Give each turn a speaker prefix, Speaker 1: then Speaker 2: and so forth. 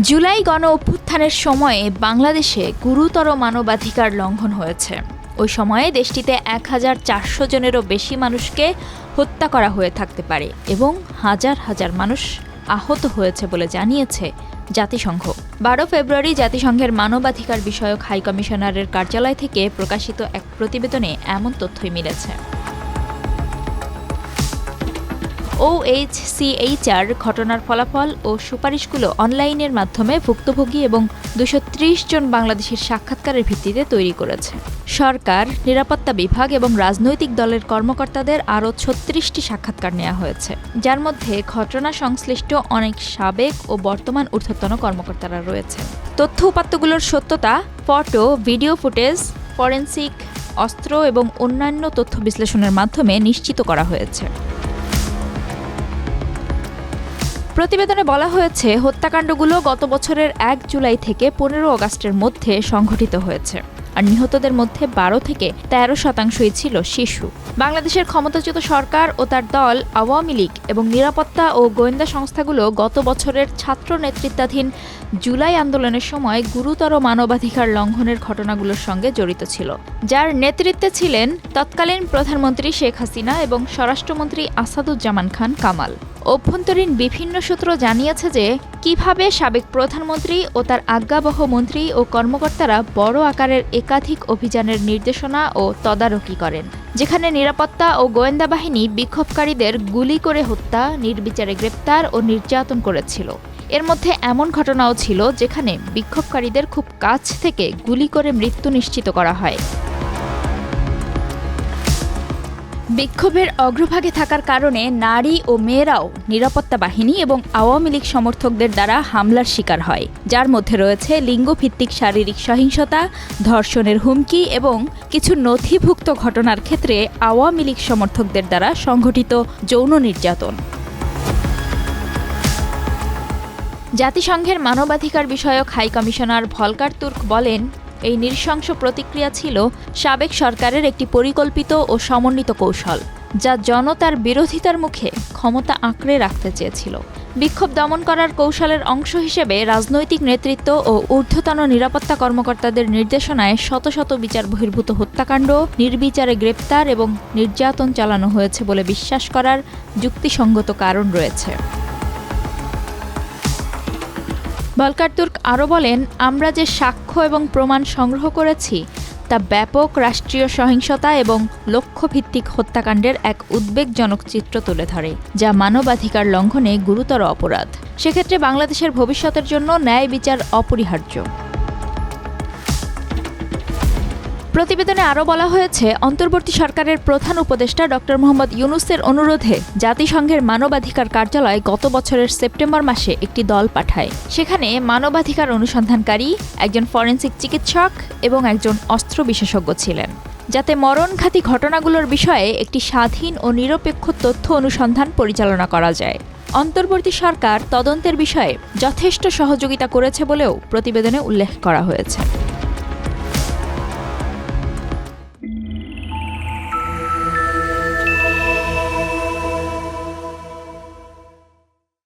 Speaker 1: জুলাই গণ অভ্যুত্থানের সময়ে বাংলাদেশে গুরুতর মানবাধিকার লঙ্ঘন হয়েছে। ওই সময়ে দেশটিতে ১,৪০০ জনেরও বেশি মানুষকে হত্যা করা হয়ে থাকতে পারে এবং হাজার হাজার মানুষ আহত হয়েছে বলে জানিয়েছে জাতিসংঘ। ১২ ফেব্রুয়ারি জাতিসংঘের মানবাধিকার বিষয়ক হাইকমিশনারের কার্যালয় থেকে প্রকাশিত এক প্রতিবেদনে এমন তথ্যই মিলেছে। OHCHR ঘটনার ফলাফল ও সুপারিশগুলো অনলাইনের মাধ্যমে ভুক্তভোগী এবং ২৩০ জন বাংলাদেশের সাক্ষাৎকারের ভিত্তিতে তৈরি করেছে। সরকার, নিরাপত্তা বিভাগ এবং রাজনৈতিক দলের কর্মকর্তাদের আরও ৩৬টি সাক্ষাৎকার নেওয়া হয়েছে, যার মধ্যে ঘটনা সংশ্লিষ্ট অনেক সাবেক ও বর্তমান ঊর্ধ্বতন কর্মকর্তারা রয়েছে। তথ্য উপাত্তগুলোর সত্যতা ফটো, ভিডিও ফুটেজ, ফরেনসিক, অস্ত্র এবং অন্যান্য তথ্য বিশ্লেষণের মাধ্যমে নিশ্চিত করা হয়েছে। প্রতিবেদনে বলা হয়েছে, হত্যাকাণ্ডগুলো গত বছরের ১ জুলাই থেকে ১৫ আগস্টের মধ্যে সংঘটিত হয়েছে, আর নিহতদের মধ্যে ১২ থেকে ১৩% ছিল শিশু। বাংলাদেশের ক্ষমতাচ্যুত সরকার ও তার দল আওয়ামী লীগ এবং নিরাপত্তা ও গোয়েন্দা সংস্থাগুলো গত বছরের ছাত্র নেতৃত্বাধীন জুলাই আন্দোলনের সময় গুরুতর মানবাধিকার লঙ্ঘনের ঘটনাগুলোর সঙ্গে জড়িত ছিল, যার নেতৃত্বে ছিলেন তৎকালীন প্রধানমন্ত্রী শেখ হাসিনা এবং স্বরাষ্ট্রমন্ত্রী আসাদুজ্জামান খান কামাল। অভ্যন্তরীণ বিভিন্ন সূত্র জানিয়েছে যে কিভাবে সাবেক প্রধানমন্ত্রী ও তার আজ্ঞাবহ মন্ত্রী ও কর্মকর্তারা বড় আকারের একাধিক অভিযানের নির্দেশনা ও তদারকি করেন, যেখানে নিরাপত্তা ও গোয়েন্দা বাহিনী বিক্ষোভকারীদের গুলি করে হত্যা, নির্বিচারে গ্রেপ্তার ও নির্যাতন করেছিল। এর মধ্যে এমন ঘটনাও ছিল যেখানে বিক্ষোভকারীদের খুব কাছ থেকে গুলি করে মৃত্যু নিশ্চিত করা হয়। বিক্ষোভের অগ্রভাগে থাকার কারণে নারী ও মেয়েরাও নিরাপত্তা বাহিনী এবং আওয়ামী লীগ সমর্থকদের দ্বারা হামলার শিকার হয়, যার মধ্যে রয়েছে লিঙ্গভিত্তিক শারীরিক সহিংসতা, ধর্ষণের হুমকি এবং কিছু নথিভুক্ত ঘটনার ক্ষেত্রে আওয়ামী লীগ সমর্থকদের দ্বারা সংঘটিত যৌন নির্যাতন। জাতিসংঘের মানবাধিকার বিষয়ক হাইকমিশনার ভলকার তুর্ক বলেন, এই নৃশংস প্রতিক্রিয়া ছিল সাবেক সরকারের একটি পরিকল্পিত ও সমন্বিত কৌশল, যা জনতার বিরোধিতার মুখে ক্ষমতা আঁকড়ে রাখতে চেয়েছিল। বিক্ষোভ দমন করার কৌশলের অংশ হিসেবে রাজনৈতিক নেতৃত্ব ও ঊর্ধ্বতন নিরাপত্তা কর্মকর্তাদের নির্দেশনায় শত শত বিচার বহির্ভূত হত্যাকাণ্ড, নির্বিচারে গ্রেপ্তার এবং নির্যাতন চালানো হয়েছে বলে বিশ্বাস করার যুক্তিসঙ্গত কারণ রয়েছে। ভলকার তুর্ক আরও বলেন, আমরা যে সাক্ষ্য এবং প্রমাণ সংগ্রহ করেছি তা ব্যাপক রাষ্ট্রীয় সহিংসতা এবং লক্ষ্যভিত্তিক হত্যাকাণ্ডের এক উদ্বেগজনক চিত্র তুলে ধরে, যা মানবাধিকার লঙ্ঘনে গুরুতর অপরাধ। সেক্ষেত্রে বাংলাদেশের ভবিষ্যতের জন্য ন্যায় বিচার অপরিহার্য। প্রতিবেদনে আরও বলা হয়েছে, অন্তর্বর্তী সরকারের প্রধান উপদেষ্টা ডক্টর মোহাম্মদ ইউনূসের অনুরোধে জাতিসংঘের মানবাধিকার কার্যালয় গত বছরের সেপ্টেম্বর মাসে একটি দল পাঠায়। সেখানে মানবাধিকার অনুসন্ধানকারী, একজন ফরেনসিক চিকিৎসক এবং একজন অস্ত্র বিশেষজ্ঞ ছিলেন, যাতে মরণঘাতী ঘটনাগুলোর বিষয়ে একটি স্বাধীন ও নিরপেক্ষ তথ্য অনুসন্ধান পরিচালনা করা যায়। অন্তর্বর্তী সরকার তদন্তের বিষয়ে যথেষ্ট সহযোগিতা করেছে বলেও প্রতিবেদনে উল্লেখ করা হয়েছে।